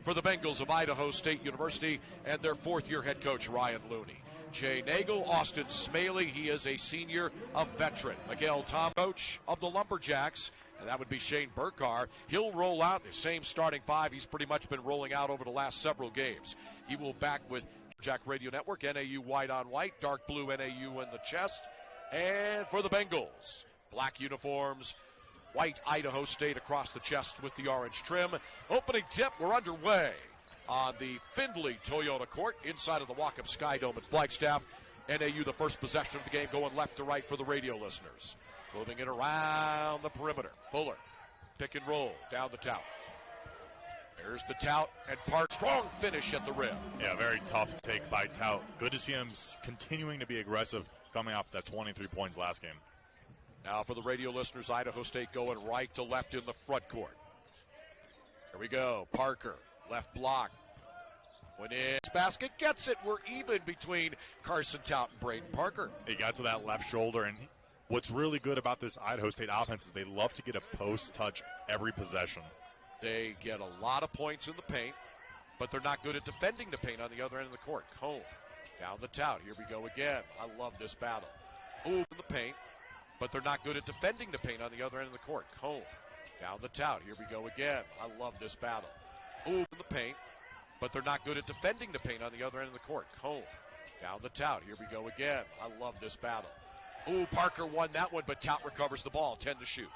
for the Bengals of Idaho State University and their fourth-year head coach, Ryan Looney. Jay Nagle, Austin Smaley, he is a senior, a veteran. Miguel Tom, coach of the Lumberjacks, and that would be Shane Burkar. He'll roll out the same starting five he's pretty much been rolling out over the last several games. He will back with Jack Radio Network, NAU white on white, dark blue NAU in the chest. And for the Bengals, black uniforms, white Idaho State across the chest with the orange trim. Opening tip, we're underway on the Findlay Toyota Court inside of the Walkup Sky Dome at Flagstaff. NAU the first possession of the game, going left to right for the radio listeners. Moving it around the perimeter. Fuller, pick and roll down the tout. There's the tout and Park. Strong finish at the rim. Yeah, very tough take by Tout. Good to see him continuing to be aggressive coming off that 23 points last game. Now for the radio listeners, Idaho State going right to left in the front court. Here we go. Parker, left block. Went in. Basket gets it. We're even between Carson Tout and Braden Parker. He got to that left shoulder, and what's really good about this Idaho State offense is they love to get a post touch every possession. They get a lot of points in the paint, but they're not good at defending the paint on the other end of the court. Cone down the tout. Here we go again. I love this battle. Ooh, in the paint, but they're not good at defending the paint on the other end of the court. Cone down the tout. Here we go again. I love this battle. Ooh, in the paint, but they're not good at defending the paint on the other end of the court. Cone down the tout. Here we go again. I love this battle. Ooh, Parker won that one, but Tout recovers the ball. 10 to shoot.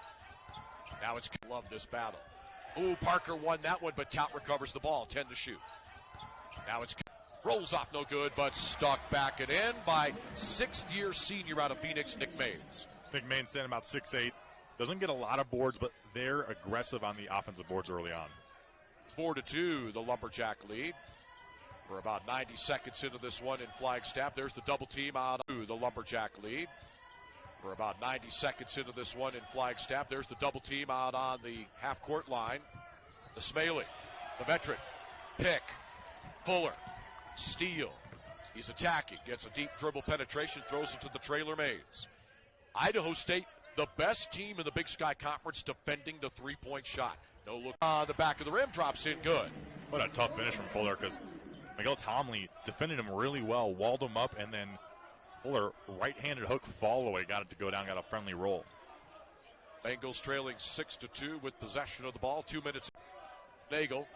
Now it's love this battle. Ooh, Parker won that one, but Tout recovers the ball. 10 to shoot. Now it's rolls off no good, but stuck back and in by sixth-year senior out of Phoenix, Nick Maines. Nick Maines standing about 6'8". Doesn't get a lot of boards, but they're aggressive on the offensive boards early on. 4-2, the Lumberjack lead. We're about 90 seconds into this one in Flagstaff. There's the double team out to the Lumberjack lead. We're about 90 seconds into this one in Flagstaff. There's the double team out on the half-court line. The Smaley, the veteran, pick, Fuller, steal. He's attacking, gets a deep dribble penetration, throws it to the trailer Maines. Idaho State, the best team in the Big Sky Conference defending the three-point shot. No look on the back of the rim, drops in good. What a tough finish from Fuller, because Miguel Tomley defended him really well, walled him up, and then Fuller, right-handed hook fall away, got it to go down, got a friendly roll. Bengals trailing 6-2 with possession of the ball. 2 minutes. Nagle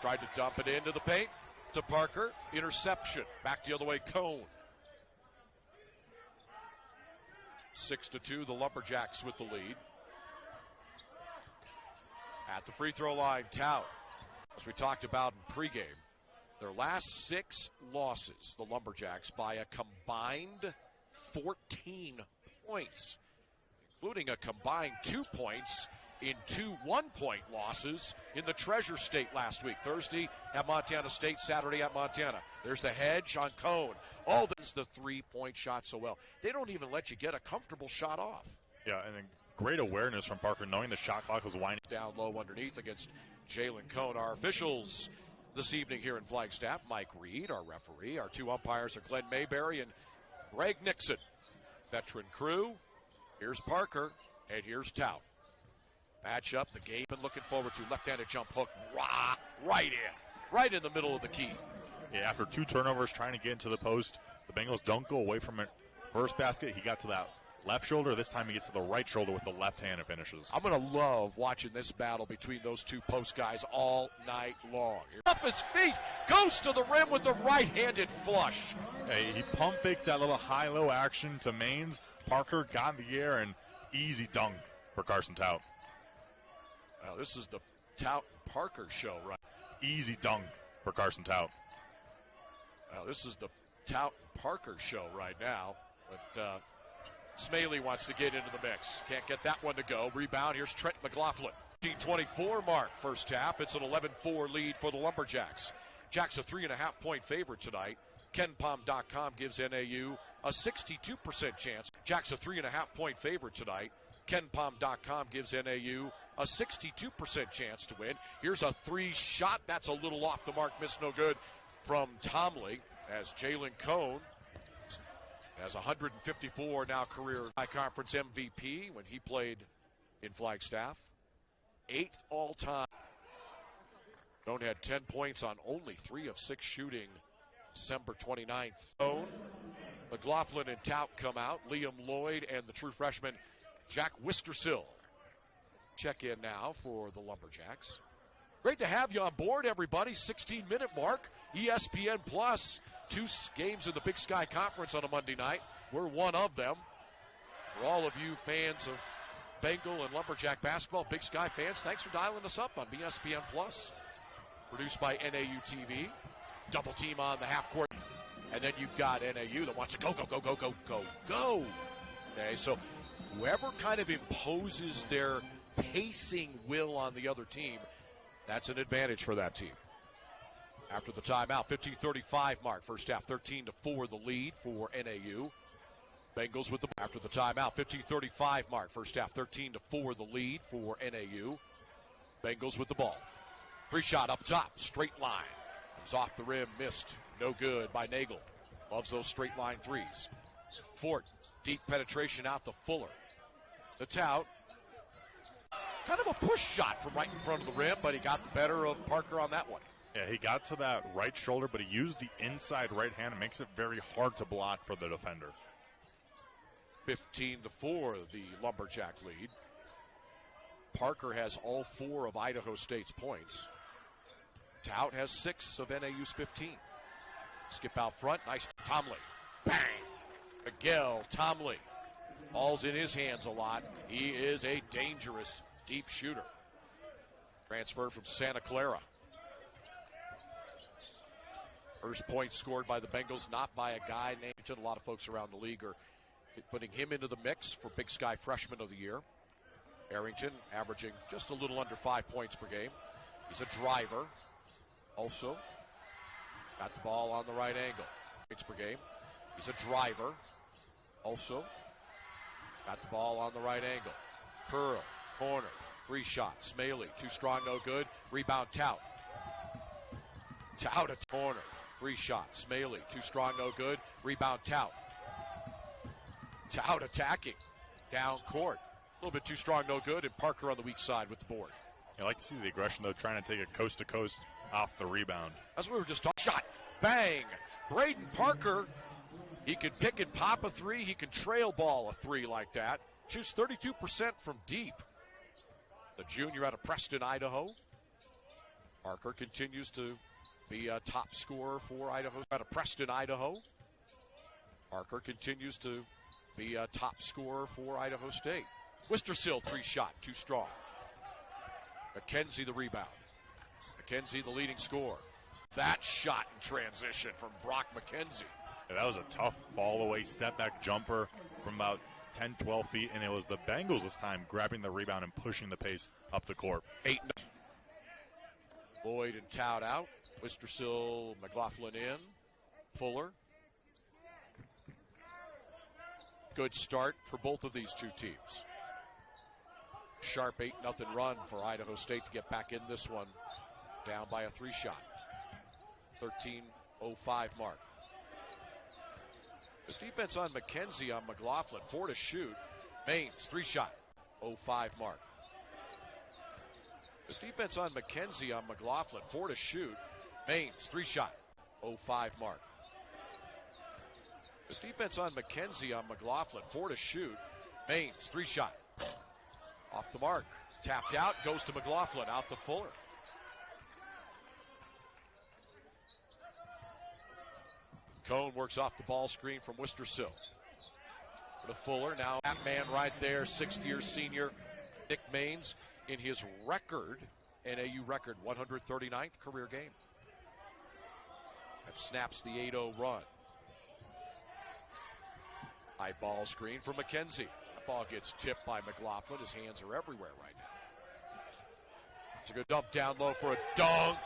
tried to dump it into the paint to Parker. Interception. Back the other way, Cone. 6-2, the Lumberjacks with the lead. At the free throw line, Tout, as we talked about in pregame, their last 6 losses, the Lumberjacks, by a combined 14 points, including a combined 2 points in 2 one-point losses in the Treasure State last week. Thursday at Montana State, Saturday at Montana. There's the hedge on Cone. All this, the three-point shot so well. They don't even let you get a comfortable shot off. Yeah, and a great awareness from Parker, knowing the shot clock was winding down low underneath against Jalen Cone. Our officials this evening here in Flagstaff, Mike Reed, our referee. Our 2 umpires are Glenn Mayberry and Greg Nixon. Veteran crew. Here's Parker, and here's Tout. Match up, the game been looking forward to. Left-handed jump hook, right in the middle of the key. Yeah, after 2 turnovers trying to get into the post, the Bengals don't go away from it. First basket, he got to that left shoulder. This time he gets to the right shoulder with the left hand and finishes. I'm going to love watching this battle between those 2 post guys all night long. Off his feet, goes to the rim with the right-handed flush. Hey, he pump faked that little high-low action to Maines. Parker got in the air and easy dunk for Carson Tout. Well, this is the Tout and Parker show, right? Easy dunk for Carson Tout. Well, this is the Tout and Parker show right now. But Smaley wants to get into the mix. Can't get that one to go. Rebound. Here's Trent McLaughlin. 24 mark first half. It's an 11-4 lead for the Lumberjacks. Jacks a 3.5-point favorite tonight. KenPom.com gives NAU a 62% chance. Jacks a 3.5-point favorite tonight. KenPom.com gives NAU a 62% chance to win. Here's a 3 shot. That's a little off the mark. Miss no good from Tomley as Jalen Cone has 154 now career conference MVP when he played in Flagstaff. 8th all-time. Cone had 10 points on only 3 of 6 shooting December 29th. Cone, McLaughlin and Tout come out. Liam Lloyd and the true freshman Jack Wistersill check in now for the Lumberjacks. Great to have you on board, everybody. 16-minute mark. ESPN Plus. 2 games of the Big Sky Conference on a Monday night. We're one of them. For all of you fans of Bengal and Lumberjack basketball, Big Sky fans, thanks for dialing us up on ESPN Plus. Produced by NAU TV. Double team on the half court. And then you've got NAU that wants to go. Okay, so whoever kind of imposes their pacing will on the other team, that's an advantage for that team. After the timeout, 15:35 mark. First half, 13-4 the lead for NAU. Bengals with the after the timeout, 15:35 mark. First half, 13-4 the lead for NAU. Bengals with the ball. 3-shot up top, straight line. Comes off the rim, missed. No good by Nagle. Loves those straight line threes. Fort, deep penetration out to Fuller. The Tout. Kind of a push shot from right in front of the rim, but he got the better of Parker on that one. Yeah, he got to that right shoulder, but he used the inside right hand. It makes it very hard to block for the defender. 15-4, the Lumberjack lead. Parker has all 4 of Idaho State's points. Tout has 6 of NAU's 15. Skip out front, nice Tomley. Bang! Miguel Tomley. Ball's in his hands a lot. He is a dangerous deep shooter. Transfer from Santa Clara. First point scored by the Bengals, not by a guy named. A lot of folks around the league are putting him into the mix for Big Sky Freshman of the Year. Arrington averaging just a little under 5 points per game. He's a driver. Also, got the ball on the right angle. Points per game. He's a driver. Also, got the ball on the right angle. Curl, corner, 3-shot. Smaley, too strong, no good. Rebound, Tout. Tout at corner, 3-shot. Smaley, too strong, no good. Rebound, Tout. Tout attacking. Down court. A little bit too strong, no good. And Parker on the weak side with the board. I like to see the aggression, though, trying to take it coast to coast off the rebound. That's what we were just talking. Shot. Bang. Braden Parker. He can pick and pop a 3. He can trail ball a 3 like that. Shoots 32% from deep. The junior out of Preston, Idaho. Parker continues to be a top scorer for Idaho. Out of Preston, Idaho. Parker continues to be a top scorer for Idaho State. Wistersill, 3-shot, too strong. McKenzie the rebound. McKenzie the leading scorer. That shot in transition from Brock McKenzie. Yeah, that was a tough fall-away step-back jumper from about 10, 12 feet, and it was the Bengals this time grabbing the rebound and pushing the pace up the court. 8. Lloyd and Tout out. Wistersill, McLaughlin in. Fuller. Good start for both of these two teams. Sharp 8-0 run for Idaho State to get back in this one. Down by a 3-shot. 13:05 mark. The defense on McKenzie on McLaughlin. 4 to shoot. Maines, 3-shot. 05 mark. The defense on McKenzie on McLaughlin. 4 to shoot. Maines, 3-shot. 05 mark. The defense on McKenzie on McLaughlin. 4 to shoot. Maines, 3-shot. Off the mark. Tapped out. Goes to McLaughlin. Out to Fuller. Cone works off the ball screen from Wistersill. To Fuller. Now that man right there, 6th-year senior Nick Maines in his record, NAU record, 139th career game. That snaps the 8-0 run. High ball screen for McKenzie. That ball gets tipped by McLaughlin. His hands are everywhere right now. It's a good dump down low for a dunk.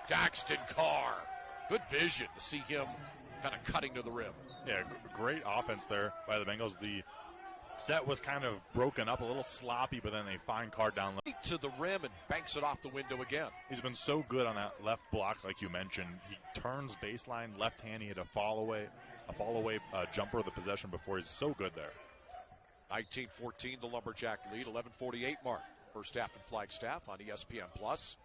Daxton Carr. Good vision to see him kind of cutting to the rim. Yeah, great offense there by the Bengals. The set was kind of broken up, a little sloppy, but then they find Carr down low. To the rim and banks it off the window again. He's been so good on that left block, like you mentioned. He turns baseline, left hand. He had a fall away jumper of the possession before. He's so good there. 19-14, the Lumberjack lead. 11:48 mark. First half in Flagstaff on ESPN Plus.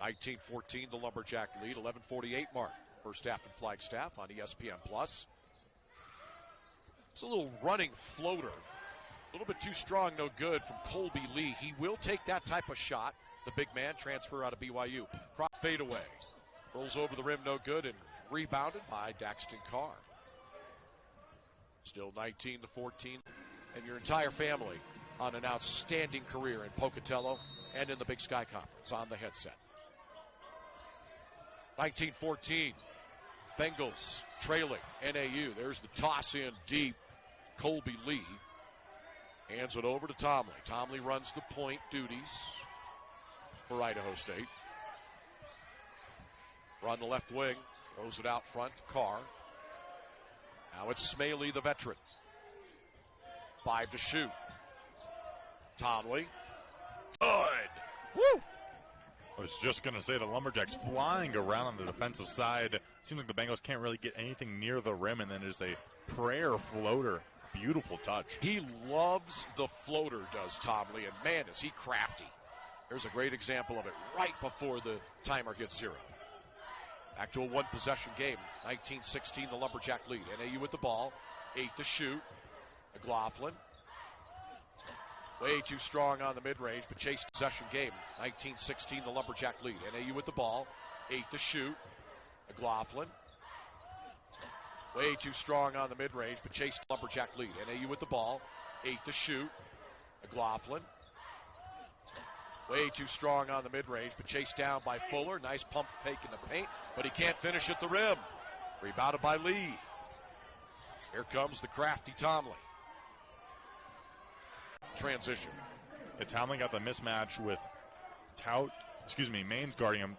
19-14, the Lumberjack lead. 11:48 mark. First half in Flagstaff on ESPN+. It's a little running floater. A little bit too strong, no good from Colby Lee. He will take that type of shot. The big man, transfer out of BYU. Crop fadeaway. Rolls over the rim, no good, and rebounded by Daxton Carr. Still 19-14. And your entire family on an outstanding career in Pocatello and in the Big Sky Conference on the headset. 19-14. Bengals trailing NAU. There's the toss in deep. Colby Lee hands it over to Tomley. Tomley runs the point duties for Idaho State. Run the left wing. Throws it out front to Carr. Now it's Smalley, the veteran. 5 to shoot. Tomley. Good. Woo! I was just going to say the Lumberjacks flying around on the defensive side. Seems like the Bengals can't really get anything near the rim, and then there's a prayer floater. Beautiful touch. He loves the floater, does Tomley, and man, is he crafty. There's a great example of it right before the timer hits 0. Back to a one-possession game. 19-16, the Lumberjack lead. NAU with the ball. 8 to shoot. McLaughlin. Way too strong on the mid-range, but chase possession game. 19-16, the Lumberjack lead. NAU with the ball. 8 to shoot. McLaughlin. Way too strong on the mid-range, but chase Lumberjack lead. NAU with the ball. 8 to shoot. McLaughlin. Way too strong on the mid-range, but chased down by Fuller. Nice pump fake in the paint, but he can't finish at the rim. Rebounded by Lee. Here comes the crafty Tomley. Transition. Yeah, Tomley got the mismatch with Maines guarding him.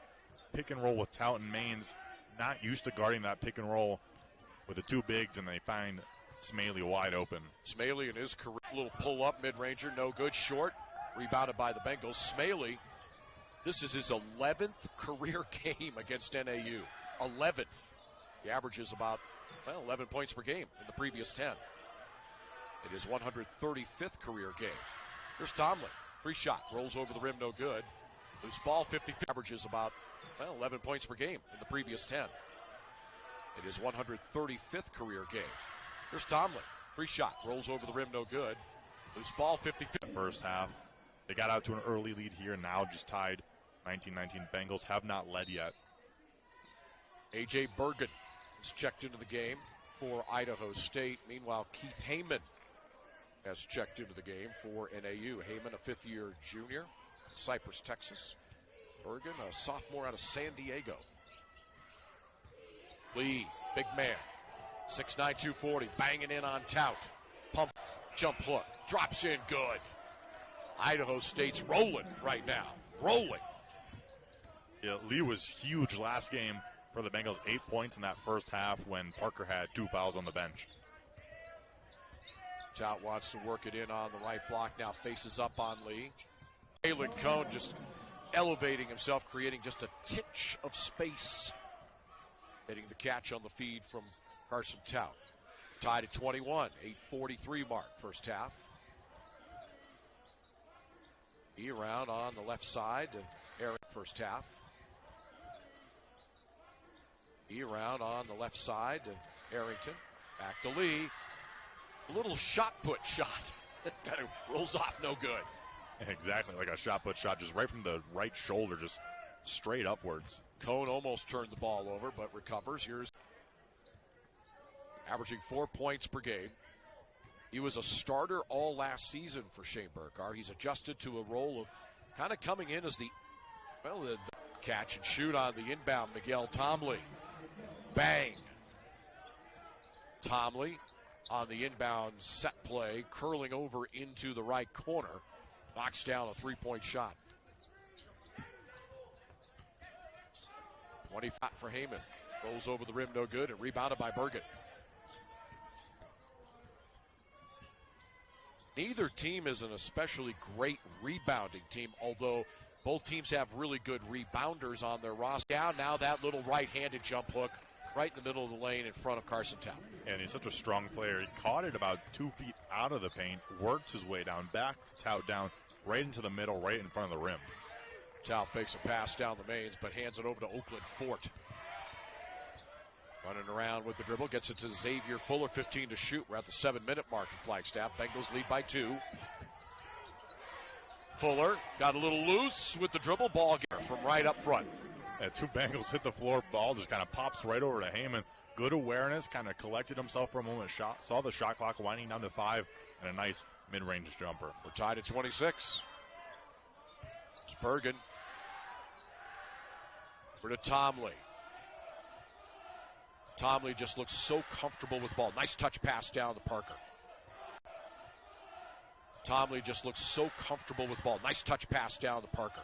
Pick and roll with Tout, and Maines not used to guarding that pick and roll with the two bigs, and they find Smalley wide open. Smalley in his career, little pull-up mid-ranger, no good, short. Rebounded by the Bengals. Smalley, this is his 11th career game against NAU. 11th. He averages about, 11 points per game in the previous 10. It is 135th career game. Here's Tomlin. 3 shots. Rolls over the rim, no good. Loose ball, 50. Averages about, 11 points per game in the previous 10. It is 135th career game. Here's Tomlin. 3 shots. Rolls over the rim, no good. Loose ball, 50. First half. They got out to an early lead here, now just tied. 19-19. Bengals have not led yet. A.J. Bergen is checked into the game for Idaho State. Meanwhile, Keith Heyman has checked into the game for NAU. Heyman, a fifth-year junior, Cypress, Texas. Bergen, a sophomore out of San Diego. Lee, big man, 6'9", 240, banging in on Tout. Pump, jump hook, drops in good. Idaho State's rolling right now. Rolling. Yeah, Lee was huge last game for the Bengals. 8 points in that first half when Parker had 2 fouls on the bench. Tout wants to work it in on the right block. Now faces up on Lee. Jalen Cone just elevating himself, creating just a titch of space. Getting the catch on the feed from Carson Tout. Tied at 21. 8:43 mark first half. Around on the left side to Eric first half. Around on the left side to Arrington. Back to Lee. A little shot put shot. Kind of rolls off, no good. Exactly, like a shot put shot, just right from the right shoulder, just straight upwards. Cone almost turned the ball over, but recovers. Here's averaging 4 points per game. He was a starter all last season for Shane Burkhardt. He's adjusted to a role of kind of coming in as the catch and shoot on the inbound. Miguel Tomley. Bang. Tomley on the inbound set play, curling over into the right corner. Knocks down a 3-point shot. 25 for Heyman. Rolls over the rim, no good, and rebounded by Bergen. Neither team is an especially great rebounding team, although both teams have really good rebounders on their roster. Now that little right-handed jump hook right in the middle of the lane in front of Carson Tout. And he's such a strong player. He caught it about 2 feet out of the paint, worked his way down, backed Tout down right into the middle, right in front of the rim. Tao fakes a pass down the mains, but hands it over to Oakland Fort. Running around with the dribble, gets it to Xavier Fuller, 15 to shoot. We're at the 7-minute mark in Flagstaff. Bengals lead by 2. Fuller got a little loose with the dribble, ball from right up front. Yeah, 2 Bengals hit the floor, ball just kind of pops right over to Heyman. Good awareness, kind of collected himself for a moment, saw the shot clock winding down to 5, and a nice mid-range jumper. We're tied at 26. Spurgeon. Over to Tomley. Tomley just looks so comfortable with the ball. Nice touch pass down to Parker. Tomley just looks so comfortable with the ball. Nice touch pass down to Parker.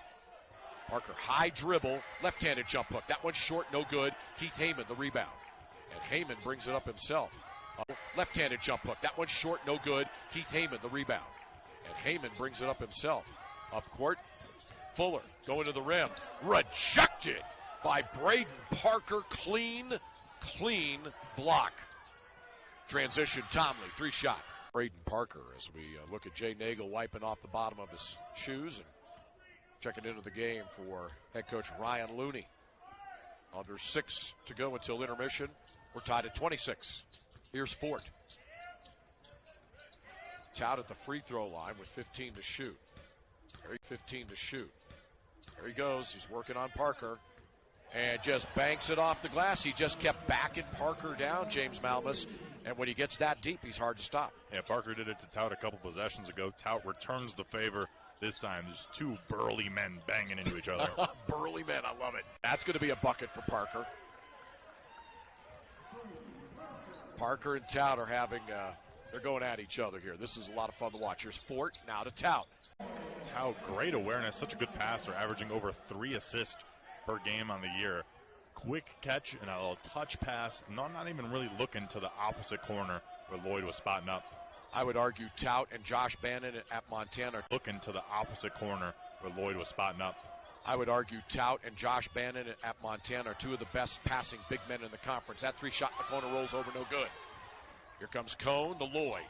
Parker, high dribble, left-handed jump hook. That one's short, no good. Keith Heyman, the rebound. And Heyman brings it up himself. Left-handed jump hook. That one's short, no good. Keith Heyman, the rebound. And Heyman brings it up himself. Up court, Fuller going to the rim. Rejected by Braden Parker. Clean block. Transition, Tomley, 3-shot. Braden Parker as we look at Jay Nagle wiping off the bottom of his shoes and checking into the game for head coach Ryan Looney. Under 6 to go until intermission. We're tied at 26. Here's Fort. It's out at the free throw line with 15 to shoot. 15 to shoot. There he goes. He's working on Parker. And just banks it off the glass. He just kept backing Parker down, James Malmus. And when he gets that deep, he's hard to stop. Yeah, Parker did it to Tout a couple possessions ago. Tout returns the favor. This time, there's 2 burly men banging into each other. Burly men, I love it. That's going to be a bucket for Parker. Parker and Tout are having, they're going at each other here. This is a lot of fun to watch. Here's Fort, now to Tout. Tout, great awareness, such a good passer, averaging over 3 assists per game on the year. Quick catch and a little touch pass, not even really looking to the opposite corner where Lloyd was spotting up. I would argue Tout and Josh Bannon at Montana are looking to the opposite corner where Lloyd was spotting up. I would argue Tout and Josh Bannon at Montana are 2 of the best passing big men in the conference. That 3-shot in the corner rolls over, no good. Here comes Cone to Lloyd.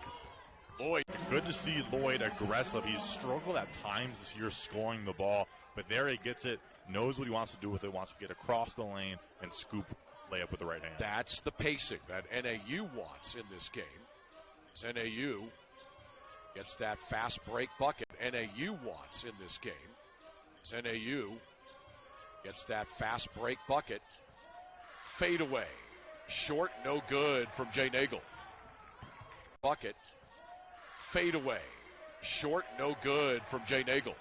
Lloyd. Good to see Lloyd aggressive. He's struggled at times this year scoring the ball, but there he gets it, knows what he wants to do with it, wants to get across the lane and scoop layup with the right hand. That's the pacing that NAU wants in this game. As NAU gets that fast break bucket NAU wants in this game. As NAU gets that fast break bucket. Fade away. Short, no good from Jay Nagle. Bucket. Fade away. Short, no good from Jay Nagle.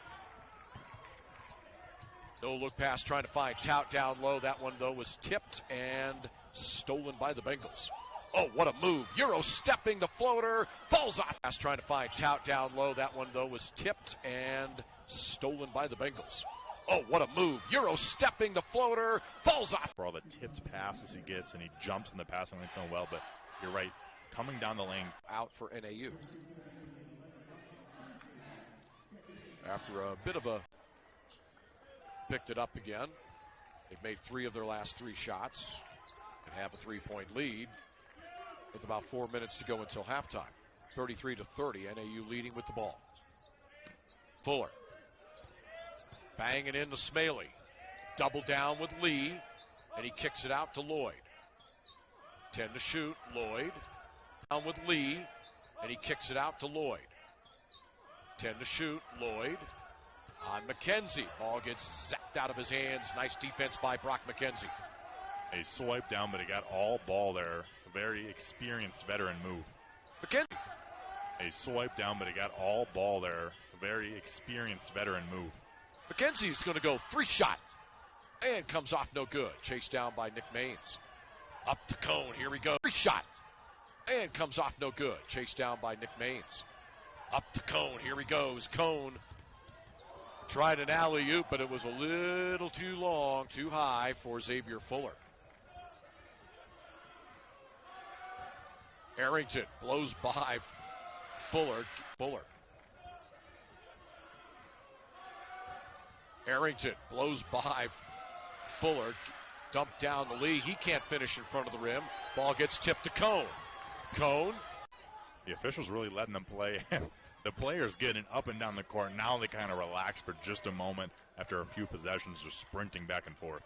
No look pass trying to find Tout down low. That one, though, was tipped and stolen by the Bengals. Oh, what a move. Euro stepping the floater. Falls off. Pass trying to find Tout down low. That one, though, was tipped and stolen by the Bengals. Oh, what a move. Euro stepping the floater. Falls off. For all the tipped passes he gets, and he jumps in the passing lane so well, but you're right. Coming down the lane. Out for NAU. After a bit of a picked it up again. They've made 3 of their last 3 shots and have a 3-point lead with about 4 minutes to go until halftime. 33-30, NAU leading with the ball. Fuller banging into Smaley. Double down with Lee, and he kicks it out to Lloyd. 10 to shoot, Lloyd. Down with Lee, and he kicks it out to Lloyd. 10 to shoot, Lloyd. On McKenzie. Ball gets zapped out of his hands. Nice defense by Brock McKenzie. A swipe down, but he got all ball there. A very experienced veteran move. McKenzie. A swipe down, but he got all ball there. A very experienced veteran move. McKenzie's going to go 3-shot. And comes off no good. Chased down by Nick Maines. Up to Cone. Here we go. 3-shot. And comes off no good. Chased down by Nick Maines. Up to Cone. Here he goes. Cone tried an alley-oop, but it was a little too long, too high for Xavier Fuller. Arrington blows by Fuller. Arrington blows by Fuller. Dumped down the lead. He can't finish in front of the rim. Ball gets tipped to Cone. Cone. The officials really letting them play The players getting up and down the court. Now they kind of relax for just a moment after a few possessions, just sprinting back and forth.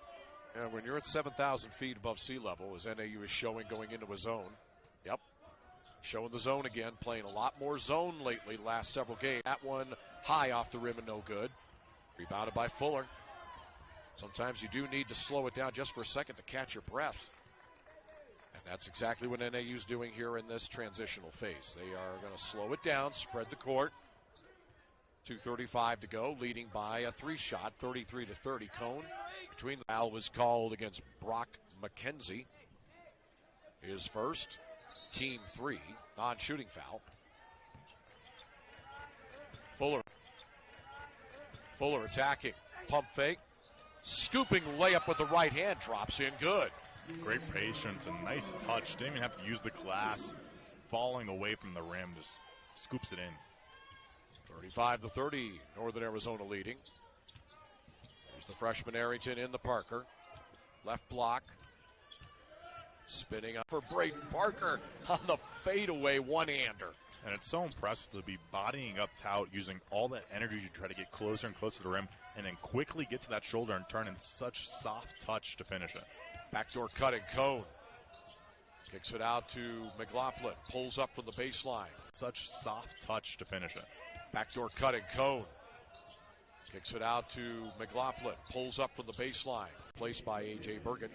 Yeah, when you're at 7,000 feet above sea level, as NAU is showing going into a zone. Yep, showing the zone again, playing a lot more zone lately the last several games. That one high off the rim and no good. Rebounded by Fuller. Sometimes you do need to slow it down just for a second to catch your breath. And that's exactly what NAU's doing here in this transitional phase. They are going to slow it down, spread the court. 2:35 to go, leading by a three-shot, 33-30. Cone between the foul was called against Brock McKenzie. His first, team 3, non-shooting foul. Fuller attacking, pump fake, scooping layup with the right hand, drops in good. Great patience and nice touch. Didn't even have to use the glass. Falling away from the rim, just scoops it in. 35-30, Northern Arizona leading. There's the freshman Arrington in the Parker. Left block. Spinning up for Braden Parker on the fadeaway one-hander. And it's so impressive to be bodying up Tout, using all that energy to try to get closer and closer to the rim, and then quickly get to that shoulder and turn in such soft touch to finish it. Backdoor cutting, Cone. Kicks it out to McLaughlin. Pulls up from the baseline. Such soft touch to finish it. Backdoor cutting, Cone. Kicks it out to McLaughlin. Pulls up from the baseline. Placed by A.J. Bergen.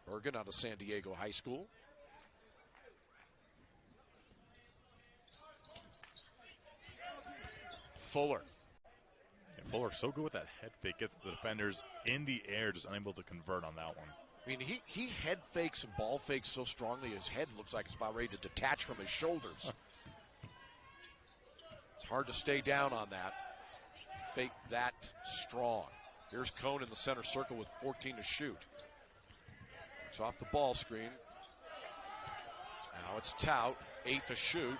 Bergen out of San Diego High School. Fuller. Yeah, Fuller so good with that head fake. Gets the defenders in the air, just unable to convert on that one. I mean, he head fakes and ball fakes so strongly his head looks like it's about ready to detach from his shoulders. It's hard to stay down on that. Fake that strong. Here's Cone in the center circle with 14 to shoot. It's off the ball screen. Now it's Tout, 8 to shoot.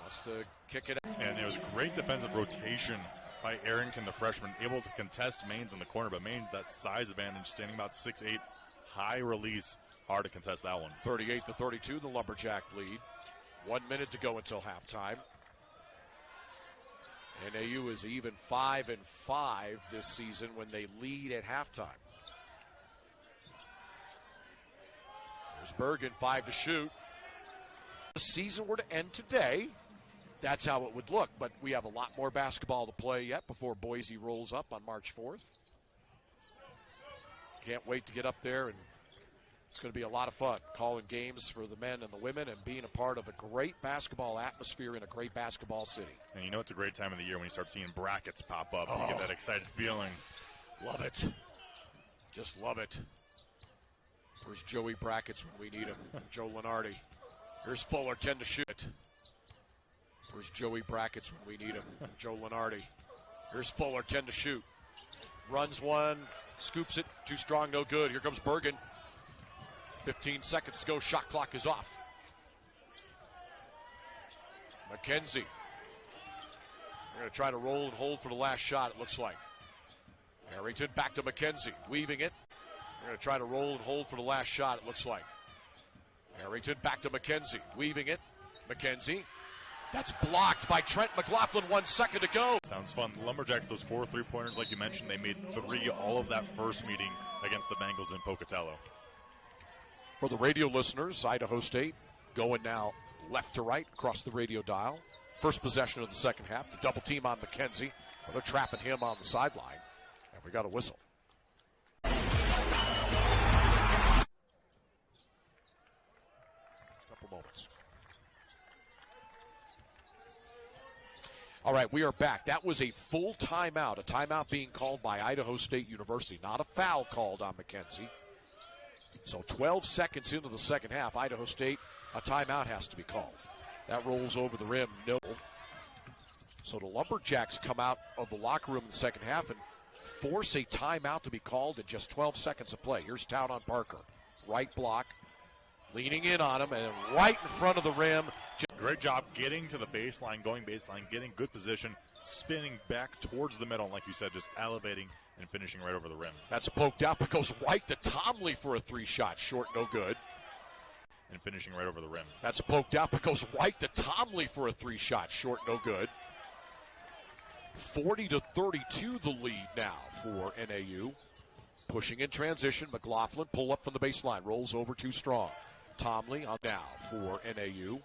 Wants to kick it out. And it was great defensive rotation by Arrington, the freshman, able to contest Maines in the corner, but Maines, that size advantage, standing about 6'8", high release, hard to contest that one. 38-32, the Lumberjack lead. 1 minute to go until halftime. NAU is even 5-5 this season when they lead at halftime. There's Bergen, 5 to shoot. If the season were to end today, that's how it would look, but we have a lot more basketball to play yet before Boise rolls up on March 4th. Can't wait to get up there, and it's going to be a lot of fun calling games for the men and the women and being a part of a great basketball atmosphere in a great basketball city. And you know it's a great time of the year when you start seeing brackets pop up. You get that excited feeling. Love it. Just love it. Where's Joey Brackets when we need him? Joe Lenardi. Here's Fuller, 10 to shoot. Where's Joey Brackets when we need him? Joe Lenardi. Here's Fuller, 10 to shoot. Runs one, scoops it, too strong, no good. Here comes Bergen. 15 seconds to go, shot clock is off. McKenzie. They're going to try to roll and hold for the last shot, it looks like. Arrington back to McKenzie, weaving it. They're going to try to roll and hold for the last shot, it looks like. Arrington back to McKenzie, weaving it. McKenzie. That's blocked by Trent McLaughlin, 1 second to go. Sounds fun. The Lumberjacks, those 4 3-pointers, like you mentioned, they made 3 all of that first meeting against the Bengals in Pocatello. For the radio listeners, Idaho State going now left to right across the radio dial. First possession of the second half. The double team on McKenzie. They're trapping him on the sideline. And we got a whistle. Couple moments. All right, we are back. That was a full timeout, a timeout being called by Idaho State University, not a foul called on McKenzie. So 12 seconds into the second half, Idaho State, a timeout has to be called. That rolls over the rim, no. So the Lumberjacks come out of the locker room in the second half and force a timeout to be called in just 12 seconds of play. Here's Tout on Parker. Right block, leaning in on him, and right in front of the rim. Great job getting to the baseline, going baseline, getting good position, spinning back towards the middle, and like you said, just elevating and finishing right over the rim. That's poked out, but goes right to Tomley for a 3-shot. Short, no good. and finishing right over the rim. That's poked out, but goes right to Tomley for a three-shot. Short, no good. 40-32 the lead now for NAU. Pushing in transition, McLaughlin pull up from the baseline, rolls over too strong. Tomley on now for NAU.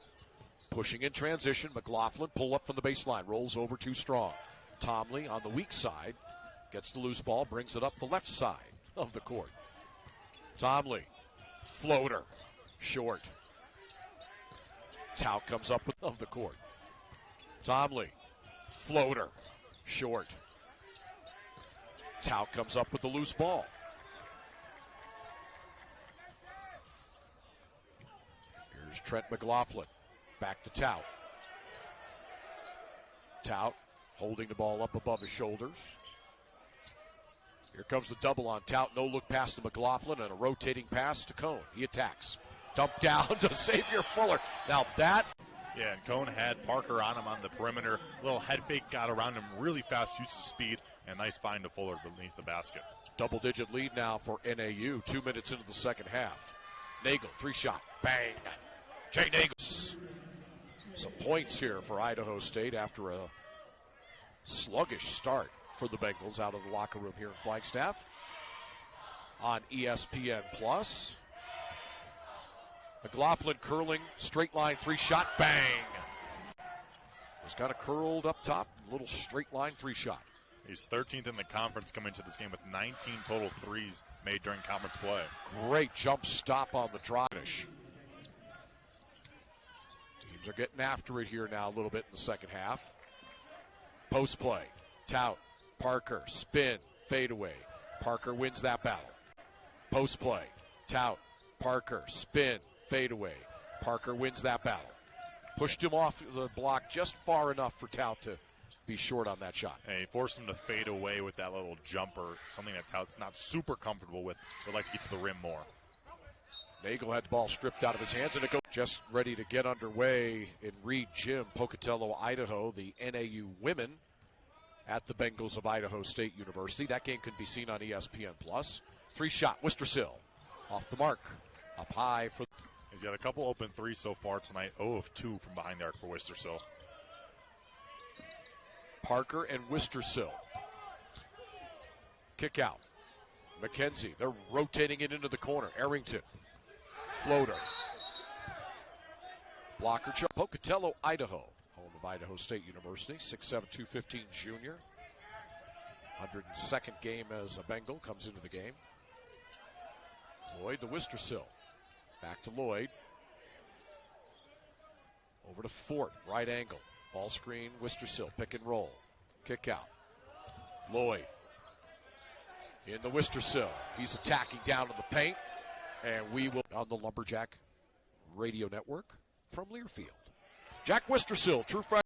Pushing in transition, McLaughlin pull up from the baseline, rolls over too strong. Tomley on the weak side, gets the loose ball, brings it up the left side of the court. Tomley, floater, short. Tout comes up with of the court. Tomley, floater, short. Tout comes up with the loose ball. Here's Trent McLaughlin. Back to Tout. Tout holding the ball up above his shoulders. Here comes the double on Tout. No look pass to McLaughlin and a rotating pass to Cone. He attacks. Dump down to Xavier Fuller. Now that. Yeah, and Cone had Parker on him on the perimeter. Little head fake got around him really fast, use of speed, and nice find to Fuller beneath the basket. Double-digit lead now for NAU. 2 minutes into the second half. Nagle, three-shot. Bang. Jay Nagle. Some points here for Idaho State after a sluggish start for the Bengals out of the locker room here in Flagstaff. On ESPN+. McLaughlin curling, straight line three-shot, bang. He's kind of curled up top, little straight line three-shot. He's 13th in the conference coming to this game with 19 total threes made during conference play. Great jump stop on the drive. Teams are getting after it here now a little bit in the second half. Post play, Tout, Parker, spin, fadeaway. Parker wins that battle. Post play, Tout, Parker, spin, fadeaway. Parker wins that battle. Pushed him off the block just far enough for Tout to be short on that shot. And he forced him to fade away with that little jumper, something that Tout's not super comfortable with, would like to get to the rim more. Nagle had the ball stripped out of his hands, and it goes just ready to get underway in Reed Gym, Pocatello, Idaho, the NAU women at the Bengals of Idaho State University. That game can be seen on ESPN+. Three-shot, Wistersill, off the mark, up high for. He's got a couple open threes so far tonight. 0 of 2 from behind the arc for Wistersill. Parker and Wistersill. Kick out. McKenzie, they're rotating it into the corner. Arrington, floater. Blocker, Pocatello, Idaho, home of Idaho State University. 6'7", 215 junior. 102nd game as a Bengal comes into the game. Lloyd to Wistersill. Back to Lloyd. Over to Fort, right angle. Ball screen, Wistersill, pick and roll. Kick out. Lloyd. In the Wistersill. He's attacking down to the paint. And we will on the Lumberjack Radio Network from Learfield. Jack Wistersill, true freshman.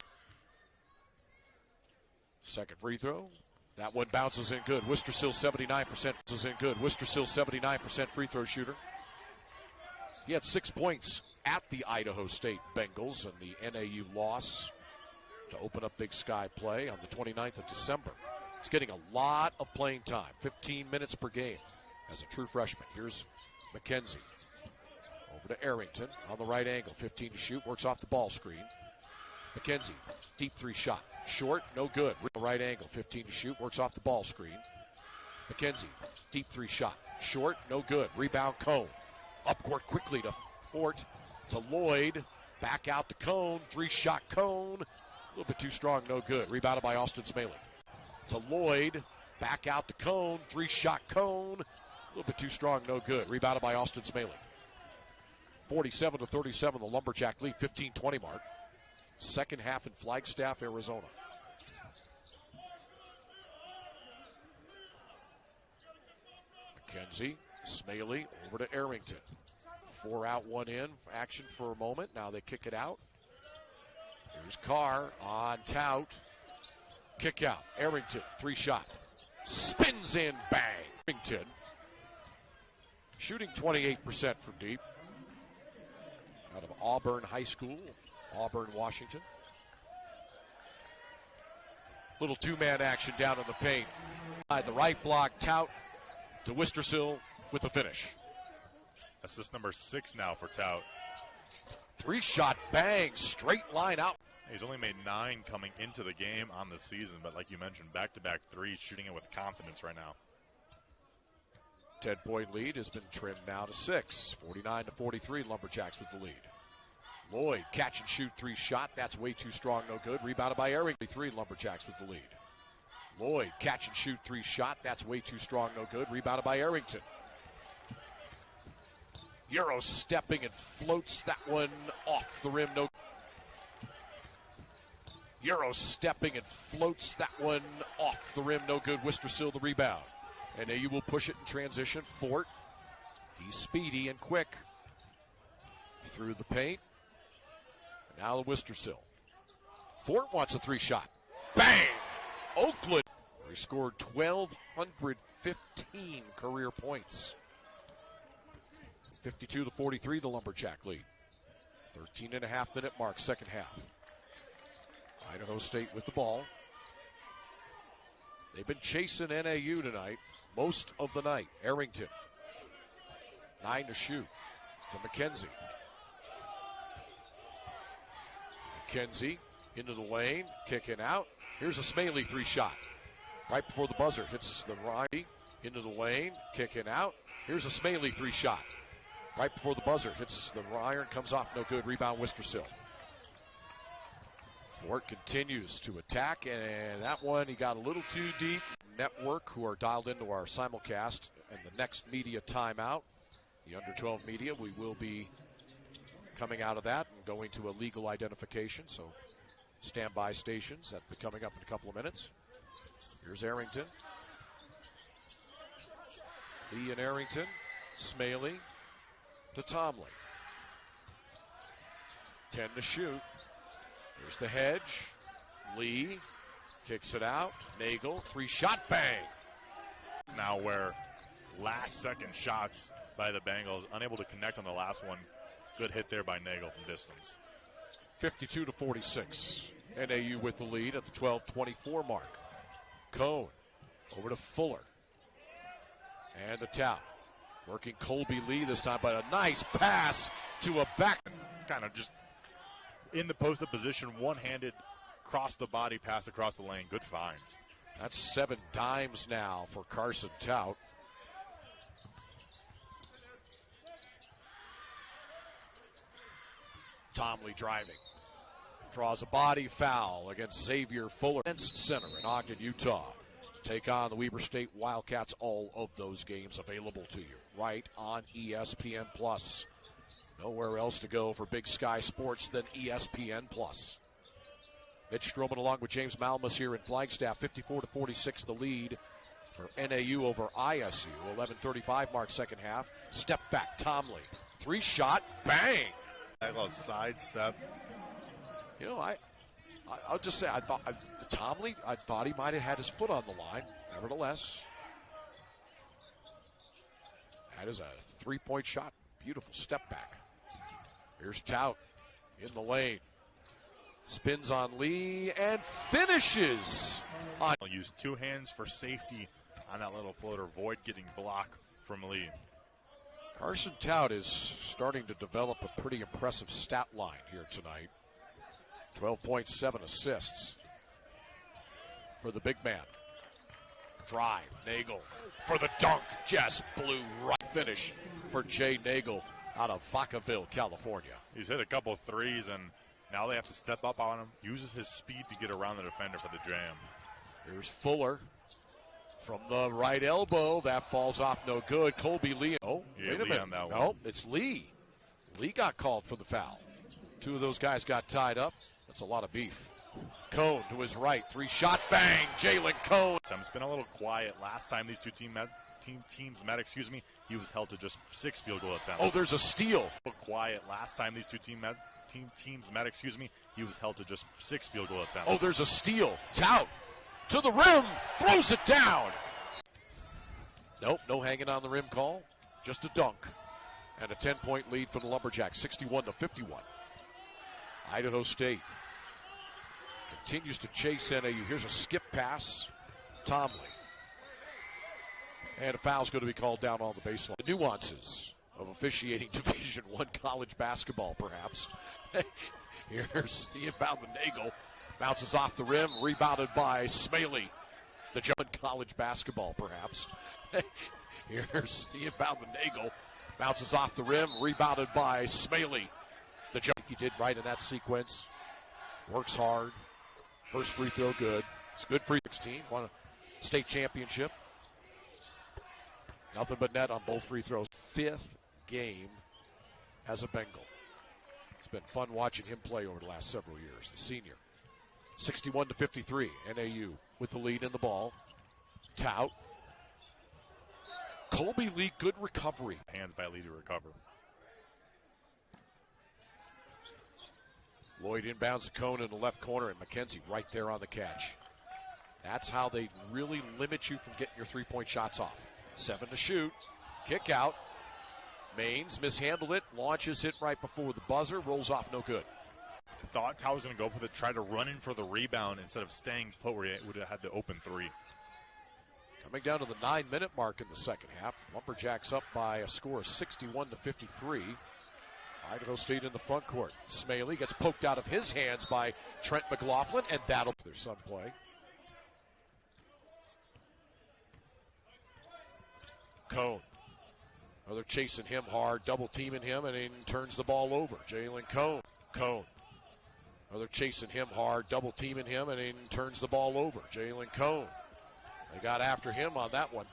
Second free throw. That one bounces in good. Wistersill 79% is in good. Wistersill 79% free throw shooter. He had 6 points at the Idaho State Bengals in the NAU loss to open up Big Sky play on the 29th of December. He's getting a lot of playing time, 15 minutes per game as a true freshman. Here's McKenzie. Over to Arrington on the right angle, 15 to shoot, works off the ball screen. McKenzie, deep three shot, short, no good. Right angle, 15 to shoot, works off the ball screen. McKenzie, deep three shot, short, no good. Rebound Cone. Up court quickly to Fort, to Lloyd, back out to Cone, three-shot Cone, a little bit too strong, no good. Rebounded by Austin Smaley. To Lloyd, back out to Cone, three-shot Cone, a little bit too strong, no good. Rebounded by Austin Smaley. 47-37, the Lumberjack lead, 15-20 mark. Second half in Flagstaff, Arizona. McKenzie, Smaley, over to Arrington. 4 out, 1 in. Action for a moment. Now they kick it out. Here's Carr on Tout. Kick out. Arrington, three-shot. Spins in, bang. Arrington shooting 28% from deep. Out of Auburn High School, Auburn, Washington. Little two-man action down in the paint. The right block, Tout to Wistersill with the finish. Assist number 6 now for Tout. Three-shot bang, straight line out. He's only made 9 coming into the game on the season, but like you mentioned, back-to-back threes, shooting it with confidence right now. 10-point lead has been trimmed now to 6. 49-43, Lumberjacks with the lead. Lloyd, catch and shoot 3-shot. That's way too strong, no good. Rebounded by Arrington. 3 Lumberjacks with the lead. Lloyd, catch and shoot 3-shot. That's way too strong, no good. Rebounded by Arrington. Euro stepping and floats that one off the rim. No. Euro stepping and floats that one off the rim. No good. Wistersill the rebound. And NAU will push it in transition. Fort. He's speedy and quick. Through the paint. Now the Wistersill. Fort wants a 3-shot. Bang! Oakland. He scored 1,215 career points. 52-43, the Lumberjack lead. 13.5-minute mark, second half. Idaho State with the ball. They've been chasing NAU tonight, most of the night. Arrington, 9 to shoot, to McKenzie. McKenzie into the lane, kicking out. Here's a Smaley 3-shot. Right before the buzzer, hits the right, into the lane, kicking out. Here's a Smaley 3-shot. Right before the buzzer, hits the iron, comes off, no good. Rebound, Wistersill. Fort continues to attack, and that one he got a little too deep. Network, who are dialed into our simulcast, and the next media timeout, the under-12 media, we will be coming out of that and going to a legal identification, so standby stations. That'll be coming up in a couple of minutes. Here's Arrington. Lee and Arrington. Smaley to Tomley. 10 to shoot. Here's the hedge. Lee kicks it out. Nagle, 3-shot bang. Now where last-second shots by the Bengals, unable to connect on the last one. Good hit there by Nagle from distance. 52-46. NAU with the lead at the 12:24 mark. Cone over to Fuller. And the towel. Working Colby Lee this time, but a nice pass to a back. Kind of just in the post-up position, one-handed, cross the body, pass across the lane. Good find. That's 7 dimes now for Carson Tout. Tomley driving. Draws a body foul against Xavier Fuller. Center in Ogden, Utah. Take on the Weber State Wildcats. All of those games available to you right on ESPN+. Nowhere else to go for Big Sky Sports than ESPN+. Mitch Stroman along with James Malmus here in Flagstaff. 54-46 the lead for NAU over ISU. 11:35 mark second half. Step back, Tomley. 3-shot, bang! A sidestep. You know, I'll just say, Tomley, I thought he might have had his foot on the line. Nevertheless, that is a 3-point shot. Beautiful step back. Here's Tout in the lane. Spins on Lee and finishes. I'll use 2 hands for safety on that little floater. Void getting blocked from Lee. Carson Tout is starting to develop a pretty impressive stat line here tonight. 12.7 assists for the big man. Drive, Nagle for the dunk. Just blew right finish for Jay Nagle out of Vacaville, California. He's hit a couple threes, and now they have to step up on him. Uses his speed to get around the defender for the jam. Here's Fuller from the right elbow. That falls off, no good. Colby Lee. Oh, yeah, wait a minute. No, it's Lee. Lee got called for the foul. 2 of those guys got tied up. That's a lot of beef. Cone to his right. 3-shot bang. Jalen Cone. It's been a little quiet. Last time these two teams met, he was held to just 6 field goal attempts. Oh, there's a steal. A little quiet. Last time these two teams met, he was held to just 6 field goal attempts. Oh, there's a steal. Tout to the rim. Throws it down. Nope, no hanging on the rim call. Just a dunk. And a 10-point lead for the Lumberjacks, 61-51. Idaho State continues to chase NAU. Here's a skip pass. Tomley. And a foul's going to be called down on the baseline. The nuances of officiating Division I college basketball, perhaps. Here's the inbound to Nagle. Bounces off the rim, rebounded by Smaley. The German college basketball, perhaps. Here's the inbound to Nagle. Bounces off the rim, rebounded by Smaley. The jump he did right in that sequence. Works hard. First free throw good. It's good for 16. Won a state championship. Nothing but net on both free throws. 5th game as a Bengal. It's been fun watching him play over the last several years. The senior. 61-53. NAU with the lead in the ball. Tout. Colby Lee, good recovery. Hands by Lee to recover. Lloyd inbounds the cone in the left corner, and McKenzie right there on the catch. That's how they really limit you from getting your three-point shots off. 7 to shoot. Kick out. Maines mishandled it, launches it right before the buzzer, rolls off no good. Thought Tao was going to go for it, try to run in for the rebound instead of staying put where he would have had the open three. Coming down to the 9-minute mark in the second half. Lumberjacks up by a score of 61-53. Idaho State in the front court. Smaley gets poked out of his hands by Trent McLaughlin, and that'll their son play. Cone. Oh, they're chasing him hard, double teaming him, and he turns the ball over. Jalen Cone. Cone. Oh, they're chasing him hard, double teaming him, and he turns the ball over. Jalen Cone. They got after him on that one.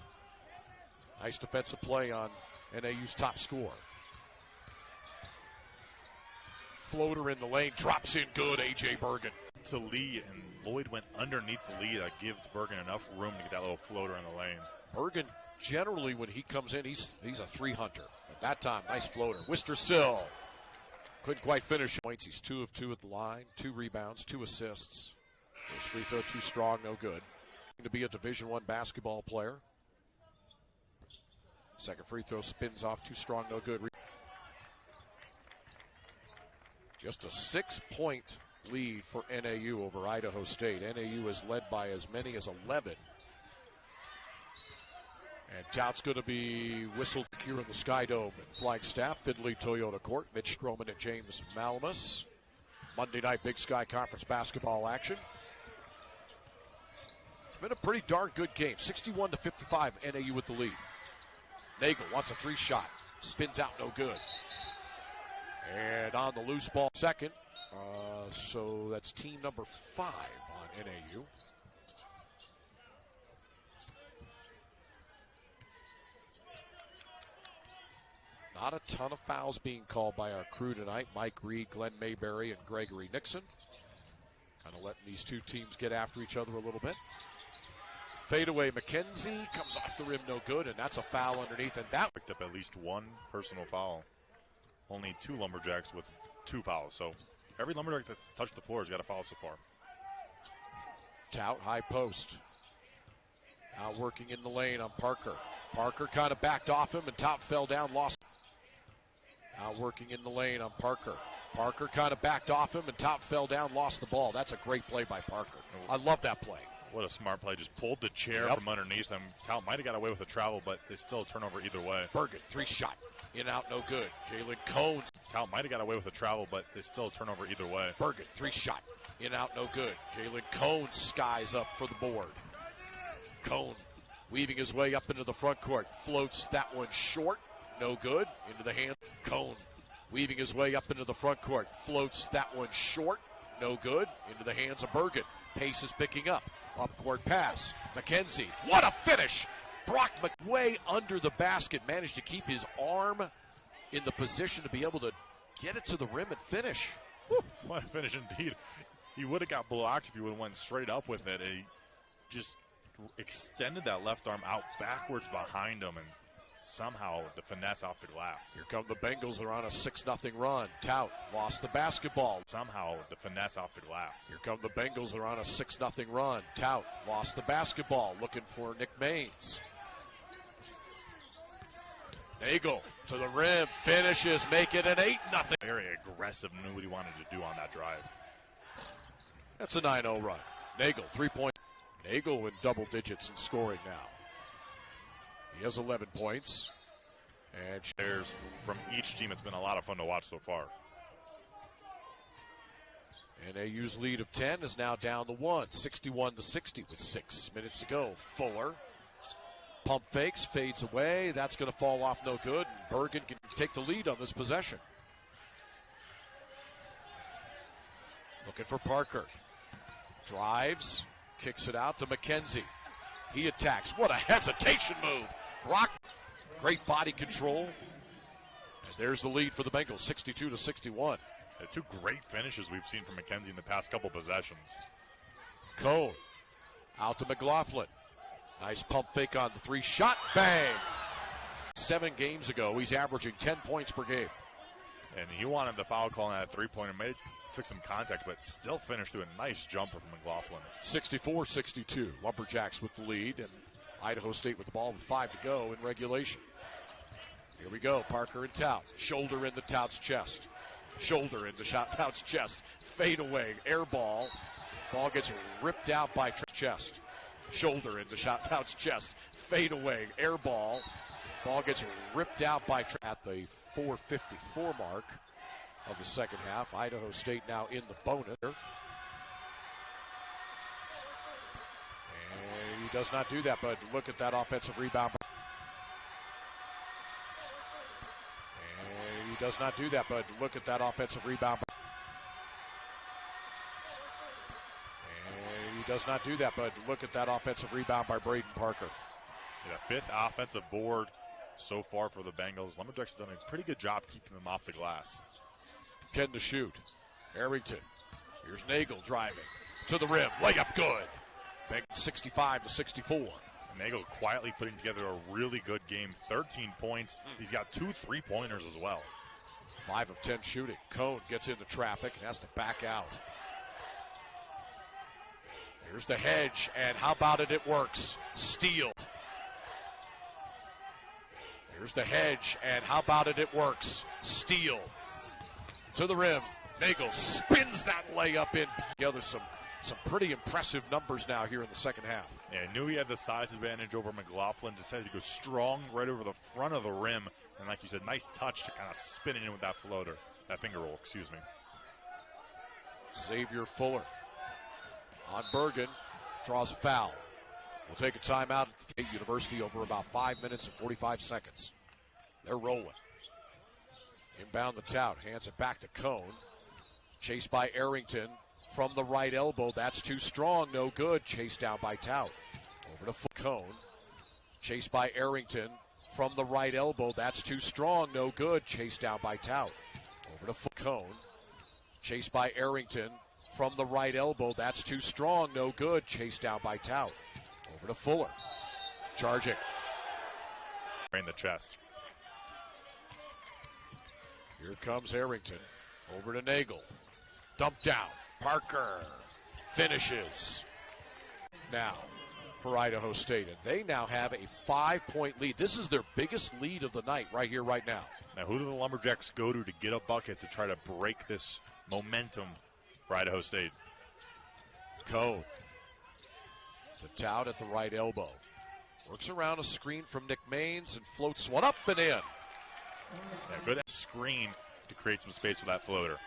Nice defensive play on NAU's top scorer. Floater in the lane, drops in good, A.J. Bergen. To Lee, and Lloyd went underneath the Lee to give Bergen enough room to get that little floater in the lane. Bergen, generally when he comes in, he's a 3-hunter. At that time, nice floater. Wister-Sill couldn't quite finish points. He's 2 of 2 at the line, 2 rebounds, 2 assists. First free throw too strong, no good. To be a Division I basketball player. Second free throw spins off, too strong, no good. Just a 6-point lead for NAU over Idaho State. NAU is led by as many as 11. And Tout's going to be whistled here in the Sky Dome at Flagstaff, Findlay Toyota Court. Mitch Stroman and James Malamus. Monday night Big Sky Conference basketball action. It's been a pretty darn good game. 61-55, NAU with the lead. Nagle wants a 3-shot. Spins out, no good. And on the loose ball, second. So that's team number 5 on NAU. Not a ton of fouls being called by our crew tonight. Mike Reed, Glenn Mayberry, and Gregory Nixon. Kind of letting these two teams get after each other a little bit. Fadeaway McKenzie comes off the rim, no good, and that's a foul underneath. And that picked up at least 1 personal foul. Only 2 Lumberjacks with 2 fouls. So every Lumberjack that's touched the floor has got a foul so far. Tout, high post. Now working in the lane on Parker. Parker kind of backed off him, and Tout fell down, lost. Now working in the lane on Parker. Parker kind of backed off him, and Tout fell down, lost the ball. That's a great play by Parker. I love that play. What a smart play. Just pulled the chair from underneath him. Tout might have got away with a travel, but it's still a turnover either way. Bergen, 3-shot. In, out, no good. Jalen Cone. Tout might have got away with a travel, but it's still a turnover either way. Bergen, 3-shot. In, out, no good. Jalen Cone skies up for the board. Cone weaving his way up into the front court. Floats that one short. No good. Into the hand. Cone weaving his way up into the front court. Floats that one short. No good. Into the hands of Bergen. Pace is picking up. Up court pass. McKenzie. What a finish. Brock way under the basket. Managed to keep his arm in the position to be able to get it to the rim and finish. Woo. What a finish indeed. He would have got blocked if he would have went straight up with it. He just extended that left arm out backwards behind him and somehow the finesse off the glass. Here come the Bengals. They're on a 6-0 run. Tout lost the basketball. Somehow the finesse off the glass. Here come the Bengals. They're on a 6-0 run. Tout lost the basketball. Looking for Nick Maines. Nagle to the rim. Finishes. Make it an 8-0. Very aggressive. Knew what he wanted to do on that drive. That's a 9-0 run. Nagle, 3-point. Nagle in double digits in scoring now. He has 11 points. And players from each team. It's been a lot of fun to watch so far. NAU's lead of 10 is now down to 1, 61-60 with 6 minutes to go. Fuller pump fakes, fades away. That's going to fall off no good. And Bergen can take the lead on this possession. Looking for Parker. Drives, kicks it out to McKenzie. He attacks. What a hesitation move. Brock, great body control. And there's the lead for the Bengals, 62-61. Two great finishes we've seen from McKenzie in the past couple possessions. Cone out to McLaughlin. Nice pump fake on the three shot. Bang! 7 games ago, he's averaging 10 points per game. And he wanted the foul call on that three-pointer. Took some contact, but still finished through a nice jumper from McLaughlin. 64-62. Lumberjacks with the lead, and Idaho State with the ball with 5 to go in regulation. Here we go. Parker and Tout. Shoulder into Tout's chest. Shoulder into Tout's chest. Fade away. Air ball. Ball gets ripped out by chest. Shoulder into Tout's chest. Fade away. Air ball. Ball gets ripped out by at the 4:54 mark of the second half. Idaho State now in the bonus. And he does not do that, but look at that offensive rebound. And he does not do that, but look at that offensive rebound. And he does not do that, but look at that offensive rebound by Braden Parker. Yeah, 5th offensive board so far for the Bengals. Lumberjacks have done a pretty good job keeping them off the glass. 10 to shoot. Arrington. Here's Nagle driving to the rim. Layup good. Bengals 65-64. Nagle quietly putting together a really good game. 13 points. He's got 2 3-pointers as well. 5 of 10 shooting. Cone gets into traffic and has to back out. Here's the hedge, and how about it? It works. Steal. Here's the hedge, and how about it? It works. Steal. To the rim. Nagle spins that layup in. Together some pretty impressive numbers now here in the second half. Yeah, I knew he had the size advantage over McLaughlin. Decided to go strong right over the front of the rim. And like you said, nice touch to kind of spin it in with that floater. That finger roll, excuse me. Xavier Fuller on Bergen. Draws a foul. We'll take a timeout at State University over about 5 minutes and 45 seconds. They're rolling. Inbound the Tout, hands it back to Cone. Chased by Arrington from the right elbow. That's too strong, no good. Chased down by Tout. Over to Cone. Chased by Arrington from the right elbow. That's too strong, no good. Chased down by Tout. Over to Cone. Chased by Arrington from the right elbow. That's too strong, no good. Chased down by Tout. Over to Fuller. Charging. In the chest. Here comes Arrington. Over to Nagle. Dump down. Parker finishes. Now for Idaho State. And they now have a 5-point lead. This is their biggest lead of the night right here, right now. Now who do the Lumberjacks go to get a bucket to try to break this momentum for Idaho State? Cone. To Tout at the right elbow. Works around a screen from Nick Maines and floats one up and in. Yeah, good screen to create some space for that floater.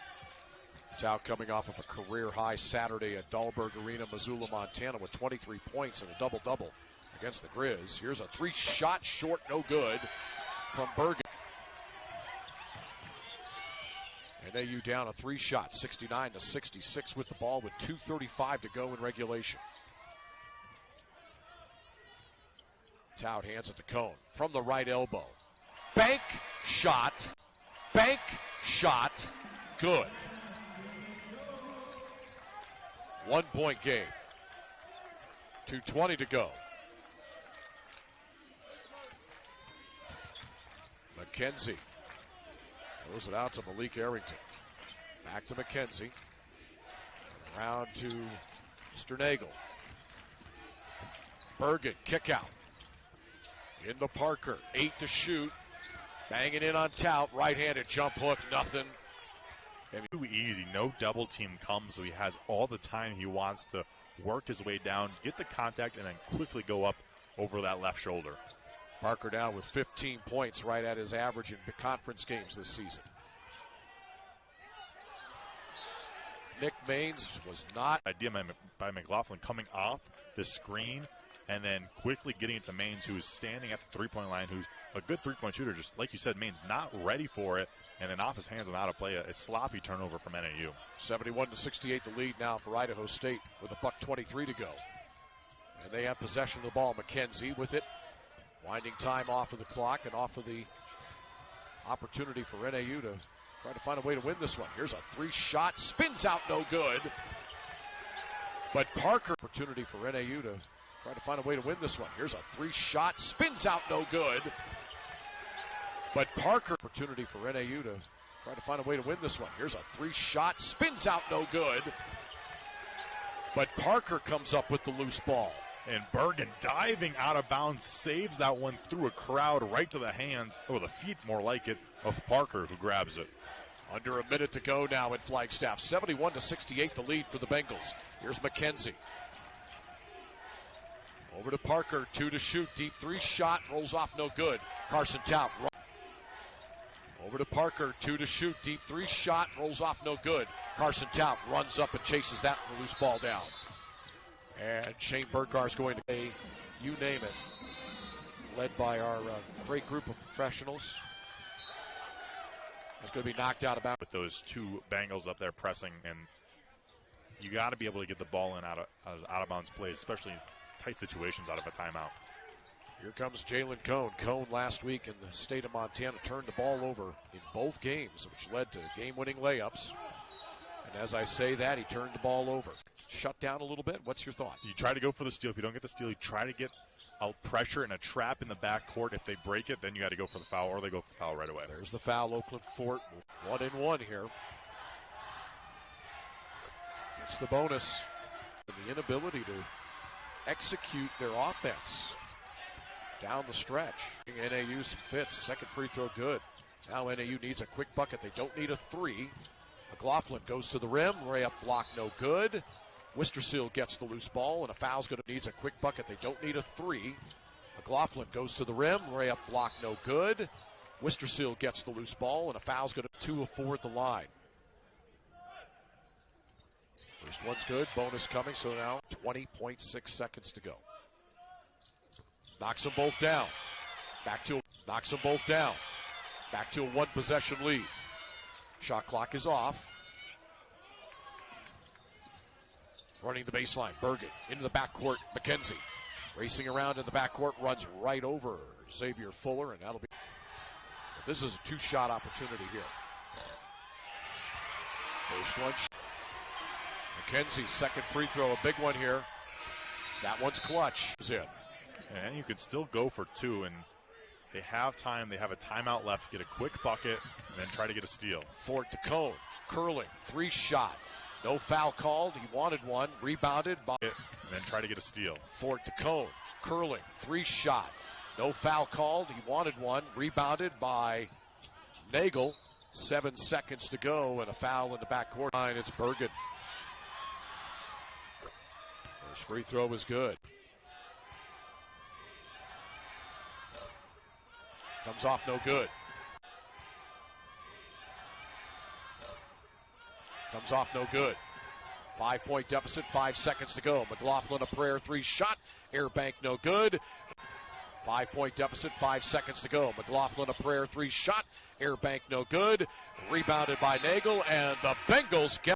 Tout coming off of a career-high Saturday at Dahlberg Arena, Missoula, Montana, with 23 points and a double-double against the Grizz. Here's a 3-shot short, no good, from Bergen. NAU down a 3-shot, 69-66 with the ball with 2:35 to go in regulation. Tout hands it to Cone from the right elbow. Bank shot, good. 1-point game. 2:20 to go. McKenzie throws it out to Malik Arrington. Back to McKenzie. Around to Mr. Nagle. Bergen, kick out. Into Parker, 8 to shoot. Banging in on Tout, right-handed jump hook, nothing. Too easy, no double team comes, so he has all the time he wants to work his way down, get the contact, and then quickly go up over that left shoulder. Parker down with 15 points, right at his average in conference games this season. Nick Maines was not. Idea by McLaughlin coming off the screen and then quickly getting it to Maines, who is standing at the three-point line, who's a good three-point shooter. Just like you said, Maines not ready for it, and then off his hands and out of play, a sloppy turnover from NAU. 71-68 the lead now for Idaho State with $1:23 to go. And they have possession of the ball. McKenzie with it. Winding time off of the clock and off of the opportunity for NAU to try to find a way to win this one. Here's a three-shot, spins out, no good. But Parker, opportunity for NAU to try to find a way to win this one. Here's a three-shot, spins out, no good. But Parker, opportunity for NAU to try to find a way to win this one. Here's a three-shot, spins out, no good. But Parker comes up with the loose ball. And Bergen diving out of bounds, saves that one through a crowd right to the hands, or the feet more like it, of Parker, who grabs it. Under a minute to go now in Flagstaff. 71-68 the lead for the Bengals. Here's McKenzie. Over to Parker, 2 to shoot. Deep three shot, rolls off, no good. Carson Taub. Over to Parker, 2 to shoot. Deep three shot, rolls off, no good. Carson Taub runs up and chases that loose ball down. And Shane Burgar's going to play, you name it, led by our great group of professionals. It's going to be knocked out about. With those two Bengals up there pressing, and you got to be able to get the ball in out of bounds plays, especially tight situations out of a timeout. Here comes Jalen Cone. Cone last week in the state of Montana turned the ball over in both games, which led to game-winning layups. And as I say that, he turned the ball over. Shut down a little bit. What's your thought? You try to go for the steal. If you don't get the steal, you try to get a pressure and a trap in the backcourt. If they break it, then you got to go for the foul, or they go for the foul right away. There's the foul. Oakland Fort 1-and-1 here. It's the bonus. And the inability to execute their offense down the stretch. NAU some fits. Second free throw good. Now NAU needs a quick bucket. They don't need a three. McLaughlin goes to the rim. Layup block no good. Wisterseal gets the loose ball, and a foul's going to needs a quick bucket. They don't need a three. McLaughlin goes to the rim. Layup block no good. Wisterseal gets the loose ball, and a foul's going to 2 of 4 at the line. First one's good. Bonus coming, so now 20.6 seconds to go. Knocks them both down. Knocks them both down. Back to a one-possession lead. Shot clock is off. Running the baseline, Bergen into the backcourt, McKenzie. Racing around in the backcourt, runs right over Xavier Fuller, and that'll be. But this is a two-shot opportunity here. First one. McKenzie's second free throw, a big one here. That one's clutch. Is in. And you could still go for two, and they have time. They have a timeout left to get a quick bucket and then try to get a steal. Fort to Cone, curling, three-shot. No foul called. He wanted one. Rebounded by. And then try to get a steal. Fort to Cone, curling, three-shot. No foul called. He wanted one. Rebounded by Nagle. 7 seconds to go, and a foul in the backcourt. It's Bergen. First free throw was good. Comes off no good. Comes off no good. 5-point deficit, 5 seconds to go. McLaughlin a prayer three-shot. Air bank no good. 5-point deficit, 5 seconds to go. McLaughlin a prayer three-shot. Air bank no good. Rebounded by Nagle, and the Bengals get